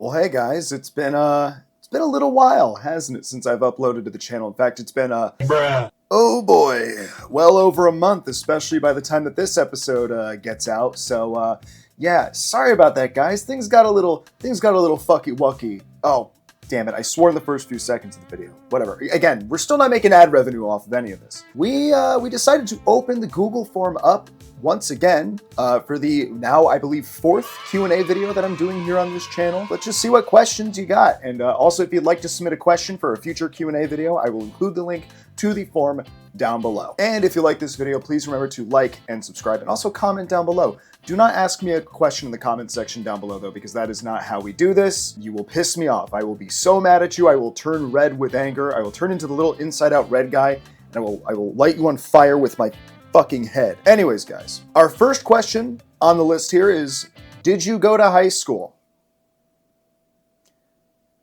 Well, hey guys, it's been a little while, hasn't it, since I've uploaded to the channel. In fact, it's been Bruh. oh boy, well over a month, especially by the time that this episode gets out. So yeah, sorry about that, guys. Things got a little fucky wucky. Oh, damn it! I swore in the first few seconds of the video. Whatever. Again, we're still not making ad revenue off of any of this. We decided to open the Google form up once again for the now, I believe, fourth Q&A video that I'm doing here on this channel. Let's just see what questions you got. And also, if you'd like to submit a question for a future Q&A video, I will include the link to the form down below. And if you like this video, please remember to like and subscribe and also comment down below. Do not ask me a question in the comment section down below though, because that is not how we do this. You will piss me off. I will be so mad at you. I will turn red with anger. I will turn into the little inside out red guy, and I will light you on fire with my fucking head. Anyways, guys, our first question on the list here is, did you go to high school?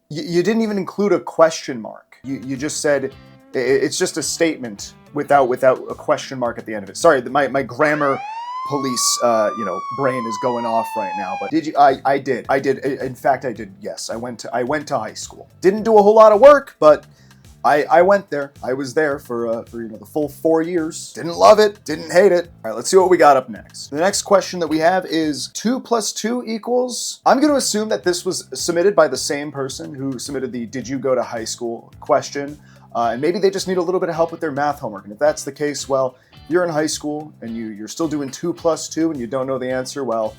You didn't even include a question mark. You just said, it's just a statement without a question mark at the end of it. Sorry, my grammar police brain is going off right now. But did you? I did. In fact, I did. Yes, I went to high school. Didn't do a whole lot of work, but I went there. I was there for the full 4 years. Didn't love it. Didn't hate it. All right, let's see what we got up next. The next question that we have is 2 + 2 =. I'm going to assume that this was submitted by the same person who submitted the "Did you go to high school?" question. And maybe they just need a little bit of help with their math homework. And if that's the case, well, you're in high school and you're still doing 2 + 2 and you don't know the answer, well,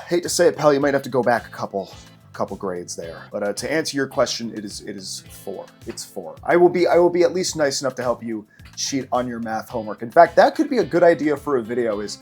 hate to say it, pal, you might have to go back a couple grades there. But to answer your question, it is 4. It's 4. I will be at least nice enough to help you cheat on your math homework. In fact, that could be a good idea for a video, is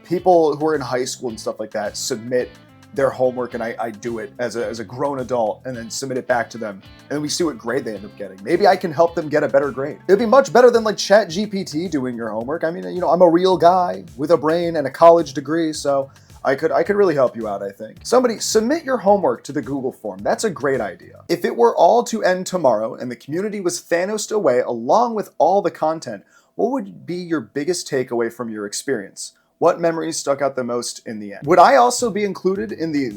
people who are in high school and stuff like that submit their homework, and I do it as a grown adult and then submit it back to them, and then we see what grade they end up getting. Maybe I can help them get a better grade. It'd be much better than like ChatGPT doing your homework. I mean, I'm a real guy with a brain and a college degree, so I could really help you out, I think. Somebody submit your homework to the Google form. That's a great idea. If it were all to end tomorrow and the community was Thanos'd away along with all the content, what would be your biggest takeaway from your experience? What memories stuck out the most in the end? Would I also be included in the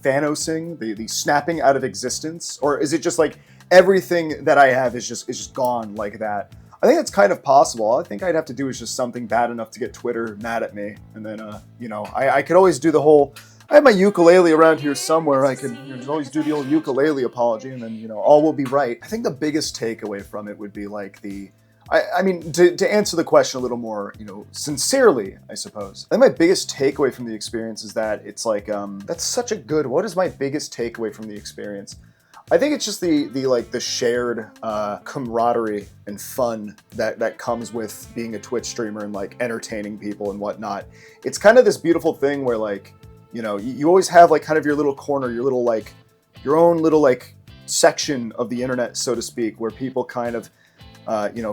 Thanosing, the snapping out of existence? Or is it just like everything that I have is just gone like that? I think it's kind of possible. All I think I'd have to do is just something bad enough to get Twitter mad at me. And then, I could always do the whole, I have my ukulele around here somewhere. I could always do the old ukulele apology, and then, all will be right. I think the biggest takeaway from it would be like I mean, to answer the question a little more, sincerely, I suppose. I think my biggest takeaway from the experience is that it's like, that's such a good, what is my biggest takeaway from the experience? I think it's just the shared camaraderie and fun that comes with being a Twitch streamer and like entertaining people and whatnot. It's kind of this beautiful thing where like, you always have like kind of your little corner, your little like, your own little like section of the internet, so to speak, where people kind of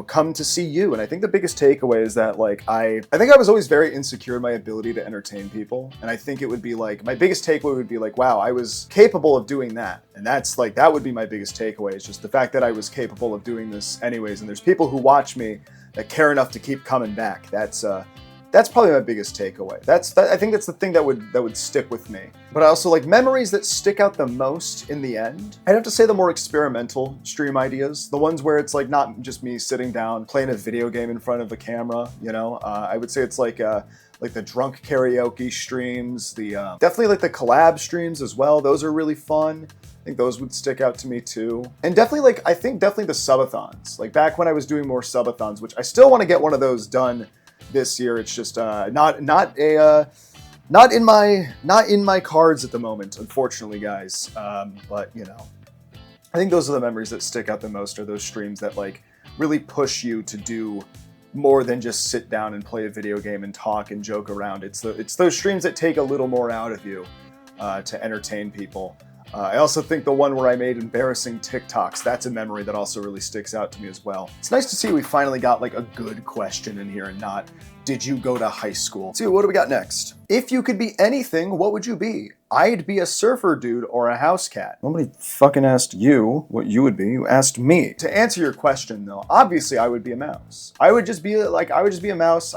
come to see you. And I think the biggest takeaway is that like I think I was always very insecure in my ability to entertain people, and I think it would be like my biggest takeaway would be like, wow, I was capable of doing that. And that's like, that would be my biggest takeaway, is just the fact that I was capable of doing this anyways, and there's people who watch me that care enough to keep coming back. That's probably my biggest takeaway. I think that's the thing that would stick with me. But I also like memories that stick out the most in the end. I'd have to say the more experimental stream ideas, the ones where it's like not just me sitting down playing a video game in front of a camera. I would say it's like the drunk karaoke streams, definitely like the collab streams as well. Those are really fun. I think those would stick out to me too. And definitely the subathons. Like back when I was doing more subathons, which I still want to get one of those done this year. It's just not in my cards at the moment, unfortunately, guys. But I think those are the memories that stick out the most, are those streams that like really push you to do more than just sit down and play a video game and talk and joke around. It's those streams that take a little more out of you to entertain people. I also think the one where I made embarrassing TikToks, that's a memory that also really sticks out to me as well. It's nice to see we finally got like a good question in here and not, did you go to high school? So what do we got next? If you could be anything, what would you be? I'd be a surfer dude or a house cat. Nobody fucking asked you what you would be. You asked me. To answer your question though, obviously I would be a mouse. I would just be a mouse.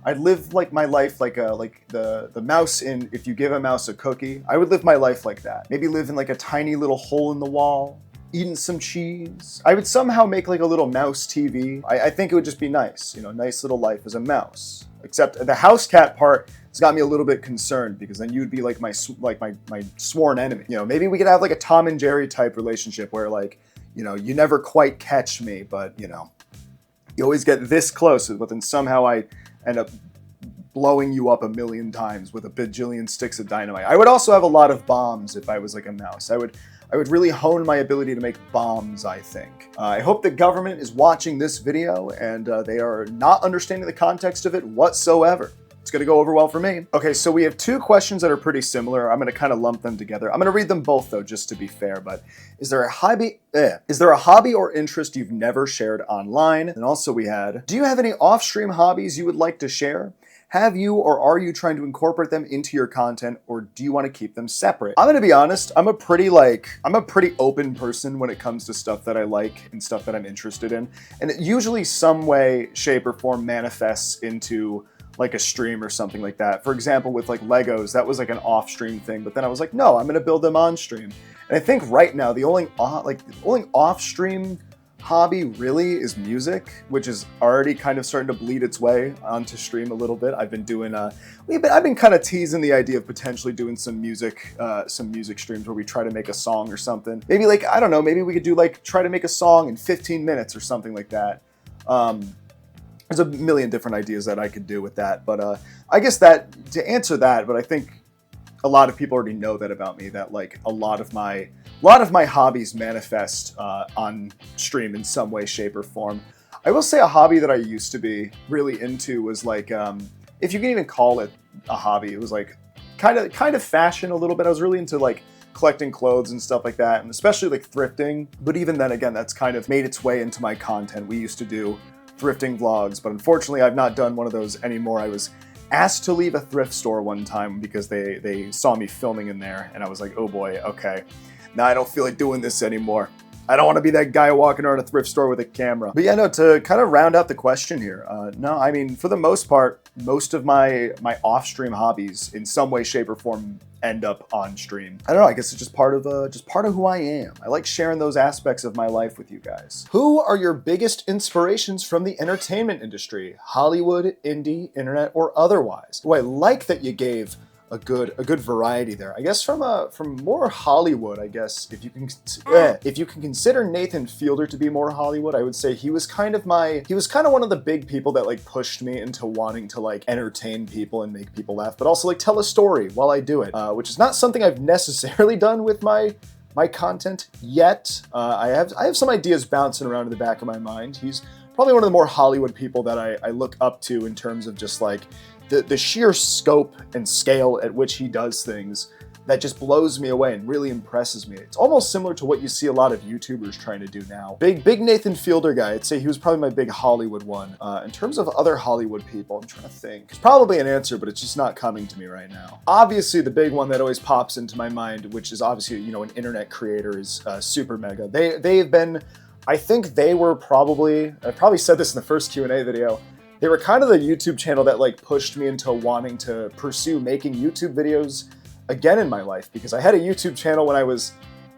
I'd live like my life like the mouse in If You Give a Mouse a Cookie. I would live my life like that. Maybe live in like a tiny little hole in the wall, eating some cheese. I would somehow make like a little mouse TV. I think it would just be nice, you know, nice little life as a mouse. Except the house cat part has got me a little bit concerned, because then you'd be like my sworn enemy. You know, maybe we could have like a Tom and Jerry type relationship where, like, you know, you never quite catch me, but you know, you always get this close, but then somehow I end up blowing you up a million times with a bajillion sticks of dynamite. I would also have a lot of bombs if I was like a mouse. I would really hone my ability to make bombs, I think. I hope the government is watching this video and they are not understanding the context of it whatsoever. It's gonna go over well for me. Okay, so we have two questions that are pretty similar. I'm gonna kind of lump them together. I'm gonna read them both though, just to be fair, but is there a hobby or interest you've never shared online? And also we had, do you have any off-stream hobbies you would like to share? Have you or are you trying to incorporate them into your content, or do you want to keep them separate? I'm gonna be honest, I'm a pretty open person when it comes to stuff that I like and stuff that I'm interested in. And it usually some way, shape, or form manifests into like a stream or something like that. For example, with like Legos, that was like an off-stream thing, but then I was like, no, I'm gonna build them on stream. And I think right now the only off-stream hobby really is music, which is already kind of starting to bleed its way onto stream a little bit. I've been doing I've been kind of teasing the idea of potentially doing some music streams where we try to make a song or something. Maybe like, I don't know, maybe we could do like try to make a song in 15 minutes or something like that. There's a million different ideas that I could do with that, but I guess that to answer that, but I think a lot of people already know that about me, that like a lot of my hobbies manifest on stream in some way, shape, or form. I will say a hobby that I used to be really into was like, if you can even call it a hobby, it was like kind of fashion a little bit. I was really into like collecting clothes and stuff like that, and especially like thrifting. But even then again, that's kind of made its way into my content. We used to do thrifting vlogs, but unfortunately I've not done one of those anymore. I was asked to leave a thrift store one time because they saw me filming in there, and I was like, oh boy, okay. Now I don't feel like doing this anymore. I don't want to be that guy walking around a thrift store with a camera. But yeah, no, to kind of round out the question here, no, I mean, for the most part, most of my off-stream hobbies in some way, shape, or form end up on stream. I don't know, I guess it's just part of who I am. I like sharing those aspects of my life with you guys. Who are your biggest inspirations from the entertainment industry? Hollywood, indie, internet, or otherwise? Oh, I like that you gave a good variety there. I guess from more Hollywood, I guess if you can consider Nathan Fielder to be more Hollywood, I would say he was kind of one of the big people that like pushed me into wanting to like entertain people and make people laugh, but also like tell a story while I do it, which is not something I've necessarily done with my content yet. I have some ideas bouncing around in the back of my mind. He's probably one of the more Hollywood people that I look up to in terms of just like the sheer scope and scale at which he does things that just blows me away and really impresses me. It's almost similar to what you see a lot of YouTubers trying to do now. Big Nathan Fielder guy, I'd say he was probably my big Hollywood one. In terms of other Hollywood people, I'm trying to think. There's probably an answer, but it's just not coming to me right now. Obviously, the big one that always pops into my mind, which is obviously, you know, an internet creator, is Super Mega. They've been, I think they were probably, I probably said this in the first Q&A video, they were kind of the YouTube channel that like pushed me into wanting to pursue making YouTube videos again in my life, because I had a YouTube channel when I was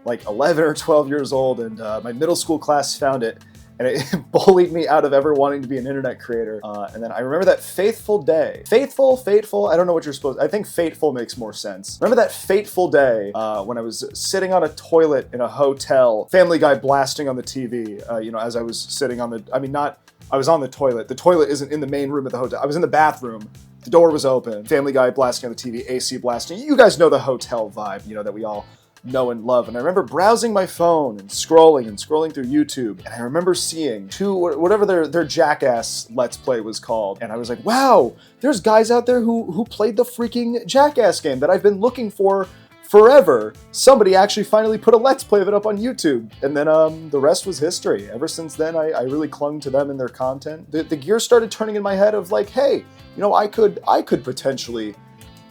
like 11 or 12 years old, and my middle school class found it, and it bullied me out of ever wanting to be an internet creator. And then I remember that fateful day. Fateful, I don't know what you're supposed to, I think fateful makes more sense. Remember that fateful day when I was sitting on a toilet in a hotel, Family Guy blasting on the TV, you know, as I was sitting on the, I was on the toilet. The toilet isn't in the main room of the hotel. I was in the bathroom. The door was open. Family Guy blasting on the TV, AC blasting. You guys know the hotel vibe, you know, that we all know and love. And I remember browsing my phone and scrolling through YouTube. And I remember seeing whatever their Jackass Let's Play was called. And I was like, wow, there's guys out there who played the freaking Jackass game that I've been looking for forever. Somebody actually finally put a Let's Play of it up on YouTube. And then the rest was history. Ever since then, I really clung to them and their content. The gears started turning in my head of like, hey, you know, I could potentially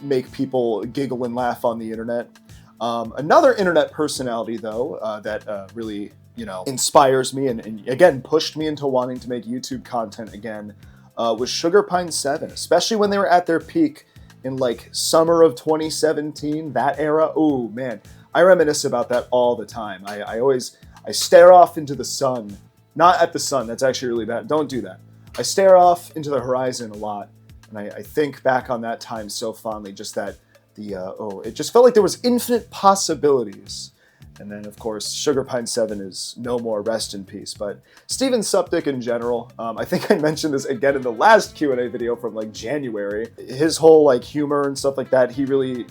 make people giggle and laugh on the internet. Another internet personality, though, that really, you know, inspires me and again pushed me into wanting to make YouTube content again, was Sugar Pine 7, especially when they were at their peak in like summer of 2017, that era. Oh man, I reminisce about that all the time. I stare off into the sun, not at the sun, that's actually really bad, don't do that. I stare off into the horizon a lot, and I think back on that time so fondly, just that it just felt like there was infinite possibilities. And then, of course, Sugar Pine 7 is no more, rest in peace. But Steven Supdick in general, I think I mentioned this again in the last Q&A video from like January. His whole like humor and stuff like that, he really,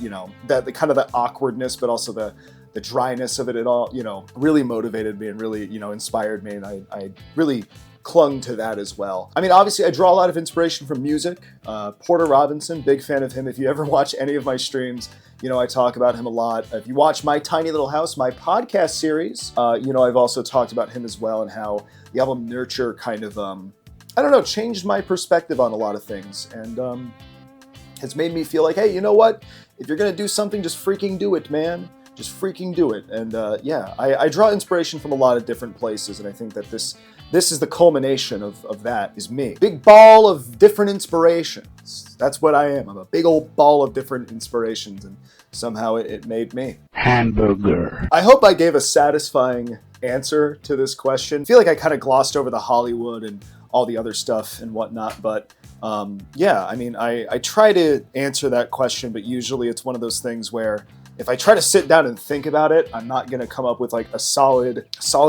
that the kind of the awkwardness, but also the dryness of it all, really motivated me and really, inspired me. And I really clung to that as well. I mean, obviously, I draw a lot of inspiration from music. Porter Robinson, big fan of him. If you ever watch any of my streams, I talk about him a lot. If you watch My Tiny Little House, my podcast series, I've also talked about him as well, and how the album Nurture kind of, changed my perspective on a lot of things, and has made me feel like, hey, you know what? If you're gonna do something, just freaking do it, man. Just freaking do it. And I draw inspiration from a lot of different places, and I think that this is the culmination of that, is me. Big ball of different inspirations. That's what I am. I'm a big old ball of different inspirations, and somehow it made me. Hamburger. I hope I gave a satisfying answer to this question. I feel like I kind of glossed over the Hollywood and all the other stuff and whatnot, but I try to answer that question, but usually it's one of those things where if I try to sit down and think about it, I'm not going to come up with like a solid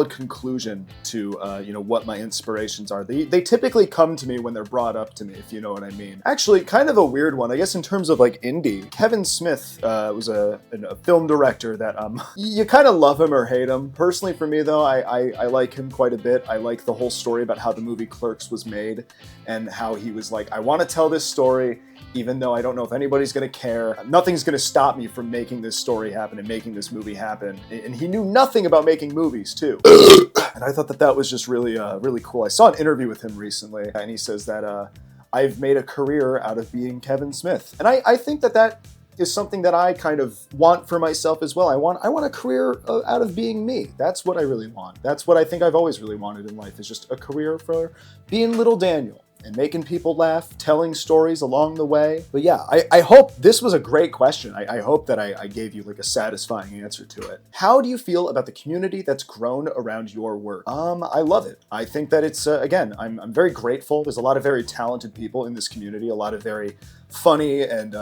conclusion to, what my inspirations are. They typically come to me when they're brought up to me, if you know what I mean. Actually, kind of a weird one, I guess, in terms of like indie. Kevin Smith was a film director that you kind of love him or hate him. Personally, for me though, I like him quite a bit. I like the whole story about how the movie Clerks was made and how he was like, I want to tell this story, even though I don't know if anybody's going to care. Nothing's going to stop me from making this story happen and making this movie happen. And he knew nothing about making movies, too. And I thought that was just really, really cool. I saw an interview with him recently, and he says that I've made a career out of being Kevin Smith. And I think that is something that I kind of want for myself as well. I want a career out of being me. That's what I really want. That's what I think I've always really wanted in life, is just a career for being little Daniel and making people laugh, telling stories along the way. But yeah, I hope this was a great question. I hope that I gave you like a satisfying answer to it. How do you feel about the community that's grown around your work? I love it. I think that it's, again, I'm very grateful. There's a lot of very talented people in this community, a lot of very funny and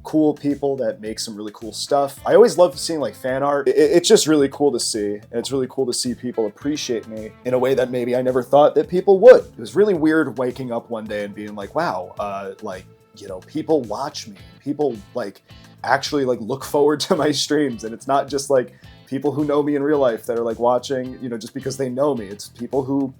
cool people that make some really cool stuff. I always love seeing like fan art. It's just really cool to see, and it's really cool to see people appreciate me in a way that maybe I never thought that people would. It was really weird waking up one day and being like, wow, people watch me. People like actually like look forward to my streams, and it's not just like people who know me in real life that are like watching, just because they know me. It's people who,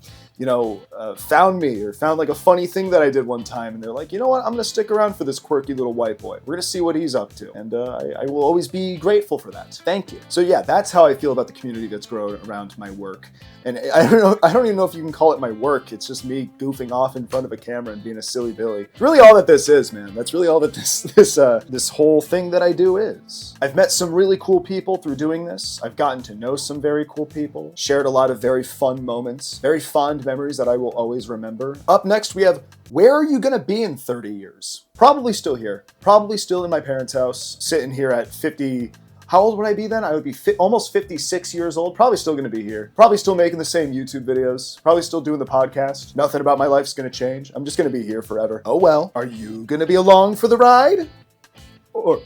found me or found like a funny thing that I did one time, and they're like, you know what, I'm gonna stick around for this quirky little white boy. We're gonna see what he's up to, and I will always be grateful for that. Thank you. So yeah, that's how I feel about the community that's grown around my work. And I don't even know if you can call it my work. It's just me goofing off in front of a camera and being a silly Billy. It's really all that this is, man. That's really all that this whole thing that I do is. I've met some really cool people through doing this. I've gotten to know some very cool people, shared a lot of very fun moments, very fond memories that I will always remember. Up next, we have, where are you gonna be in 30 years? Probably still here. Probably still in my parents' house, sitting here at 50. How old would I be then? I would be almost 56 years old. Probably still gonna be here. Probably still making the same YouTube videos. Probably still doing the podcast. Nothing about my life's gonna change. I'm just gonna be here forever. Oh well. Are you gonna be along for the ride? Or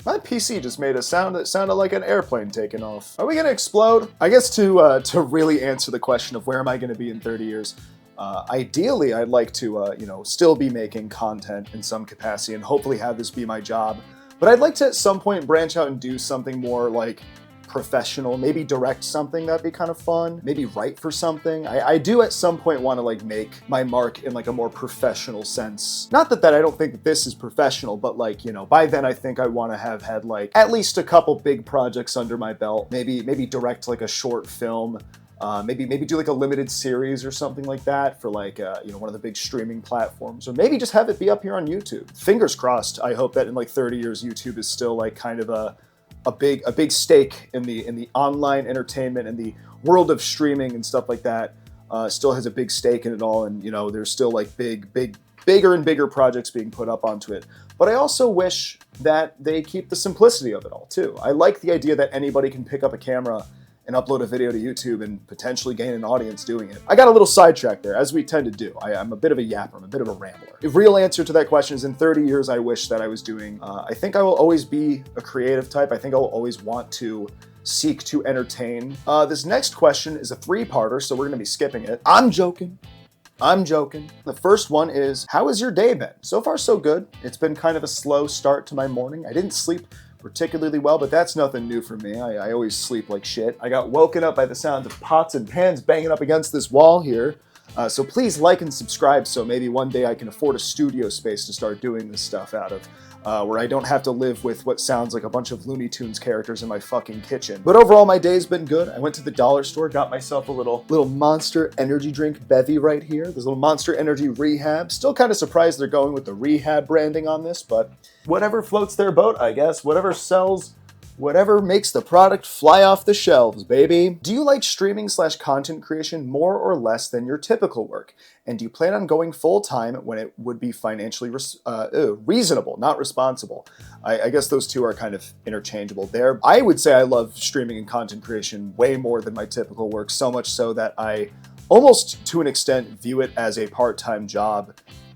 my PC just made a sound that sounded like an airplane taking off. Are we gonna explode? I guess to really answer the question of where am I gonna be in 30 years, ideally I'd like to, still be making content in some capacity and hopefully have this be my job. But I'd like to at some point branch out and do something more like professional, maybe direct something. That'd be kind of fun. Maybe write for something. I do at some point want to like make my mark in like a more professional sense. Not that I don't think that this is professional, but like, by then I think I want to have had like at least a couple big projects under my belt. Maybe direct like a short film. Maybe do like a limited series or something like that for like one of the big streaming platforms, or maybe just have it be up here on YouTube. Fingers crossed. I hope that in like 30 years YouTube is still like kind of a big stake in the online entertainment and the world of streaming and stuff like that. Still has a big stake in it all, and there's still like big bigger and bigger projects being put up onto it. But I also wish that they keep the simplicity of it all too. I like the idea that anybody can pick up a camera and upload a video to YouTube and potentially gain an audience doing it. I got a little sidetracked there, as we tend to do. I'm a bit of a yapper, I'm a bit of a rambler. The real answer to that question is in 30 years, I wish that I was doing, I think I will always be a creative type. I think I will always want to seek to entertain. This next question is a three-parter, so we're gonna be skipping it. I'm joking. The first one is, how has your day been? So far, so good. It's been kind of a slow start to my morning. I didn't sleep particularly well, but that's nothing new for me. I always sleep like shit. I got woken up by the sound of pots and pans banging up against this wall here. So please like and subscribe so maybe one day I can afford a studio space to start doing this stuff out of, where I don't have to live with what sounds like a bunch of Looney Tunes characters in my fucking kitchen. But overall, my day's been good. I went to the dollar store, got myself a little Monster Energy drink bevy right here. This little Monster Energy Rehab. Still kind of surprised they're going with the Rehab branding on this, but whatever floats their boat, I guess. Whatever sells, whatever makes the product fly off the shelves, baby. Do you like streaming/content creation more or less than your typical work? And do you plan on going full-time when it would be financially reasonable, not responsible? I guess those two are kind of interchangeable there. I would say I love streaming and content creation way more than my typical work, so much so that I almost, to an extent, view it as a part-time job.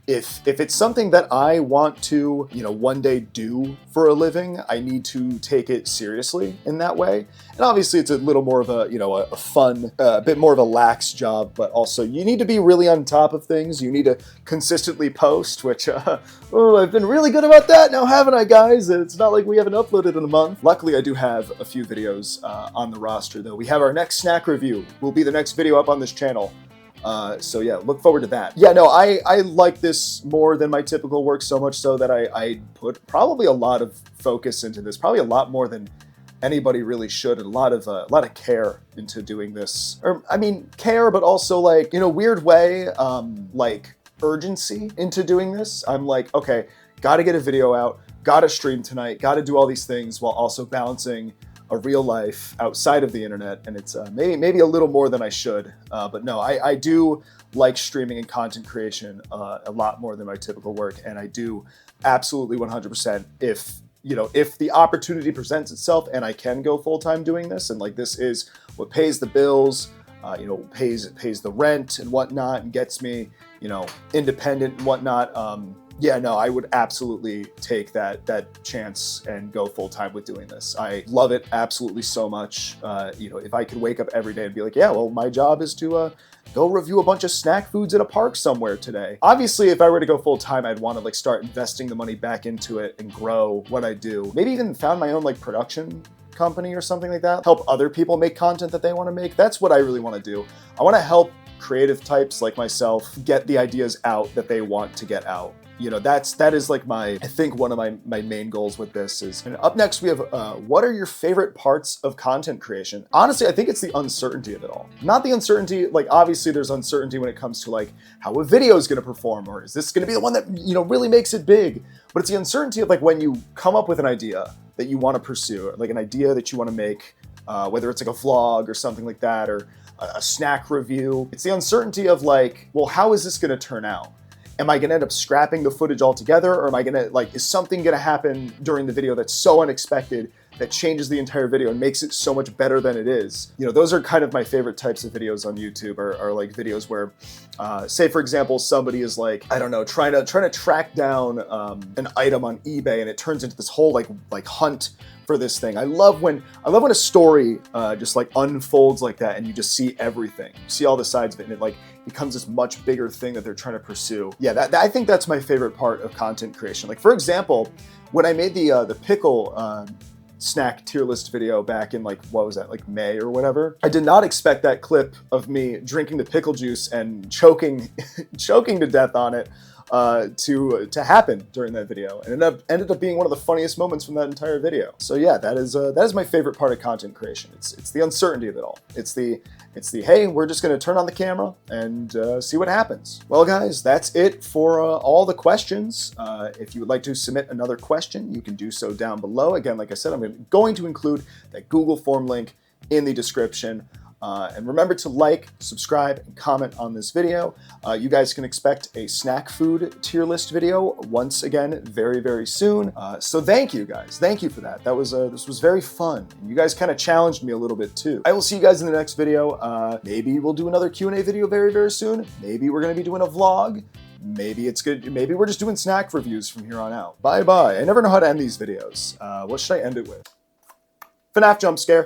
If it's something that I want to, one day do for a living, I need to take it seriously in that way. And obviously it's a little more of a fun, a bit more of a lax job, but also you need to be really on top of things. You need to consistently post, which, I've been really good about that now, haven't I, guys? It's not like we haven't uploaded in a month. Luckily, I do have a few videos on the roster, though. We have our next snack review. Will be the next video up on this channel. So yeah, look forward to that. Yeah, no, I like this more than my typical work, so much so that I put probably a lot of focus into this, probably a lot more than anybody really should, and a lot of care into doing this. Or, I mean, care, but also like, in a weird way, like urgency into doing this. I'm like, okay, gotta get a video out, gotta stream tonight, gotta do all these things while also balancing a real life outside of the internet, and it's maybe a little more than I should, but no, I do like streaming and content creation a lot more than my typical work, and I do absolutely 100% if the opportunity presents itself and I can go full-time doing this, and like this is what pays the bills, pays the rent and whatnot, and gets me, independent and whatnot. Yeah, no, I would absolutely take that chance and go full-time with doing this. I love it absolutely so much. If I could wake up every day and be like, yeah, well, my job is to go review a bunch of snack foods at a park somewhere today. Obviously, if I were to go full-time, I'd want to like start investing the money back into it and grow what I do. Maybe even found my own like production company or something like that. Help other people make content that they want to make. That's what I really want to do. I want to help creative types like myself get the ideas out that they want to get out. That is like I think one of my main goals with this is. And up next we have, what are your favorite parts of content creation? Honestly, I think it's the uncertainty of it all. Not the uncertainty, like obviously there's uncertainty when it comes to like how a video is gonna perform, or is this gonna be the one that, really makes it big? But it's the uncertainty of like when you come up with an idea that you wanna pursue, like an idea that you wanna make, whether it's like a vlog or something like that, or a snack review. It's the uncertainty of like, well, how is this gonna turn out? Am I gonna end up scrapping the footage altogether, or am I gonna, is something gonna happen during the video that's so unexpected that changes the entire video and makes it so much better than it is? Those are kind of my favorite types of videos on YouTube, are like videos where, say for example, somebody is like, I don't know, trying to track down an item on eBay, and it turns into this whole like hunt for this thing. I love when a story just like unfolds like that, and you just see everything, you see all the sides of it, and it like becomes this much bigger thing that they're trying to pursue. Yeah, I think that's my favorite part of content creation. Like for example, when I made the pickle snack tier list video back in what was that, like May or whatever, I did not expect that clip of me drinking the pickle juice and choking to death on it to happen during that video, and ended up being one of the funniest moments from that entire video. So yeah, that is my favorite part of content creation. It's the uncertainty of it all. It's the hey, we're just gonna turn on the camera and see what happens. Well guys, that's it for all the questions. If you would like to submit another question, you can do so down below. Again, like I said, I'm going to include that Google form link in the description. And remember to like, subscribe, and comment on this video. You guys can expect a snack food tier list video once again very, very soon. So thank you guys. Thank you for that. This was very fun. And you guys kind of challenged me a little bit too. I will see you guys in the next video. Maybe we'll do another Q&A video very, very soon. Maybe we're going to be doing a vlog. Maybe it's good. Maybe we're just doing snack reviews from here on out. Bye-bye. I never know how to end these videos. What should I end it with? FNAF jump scare.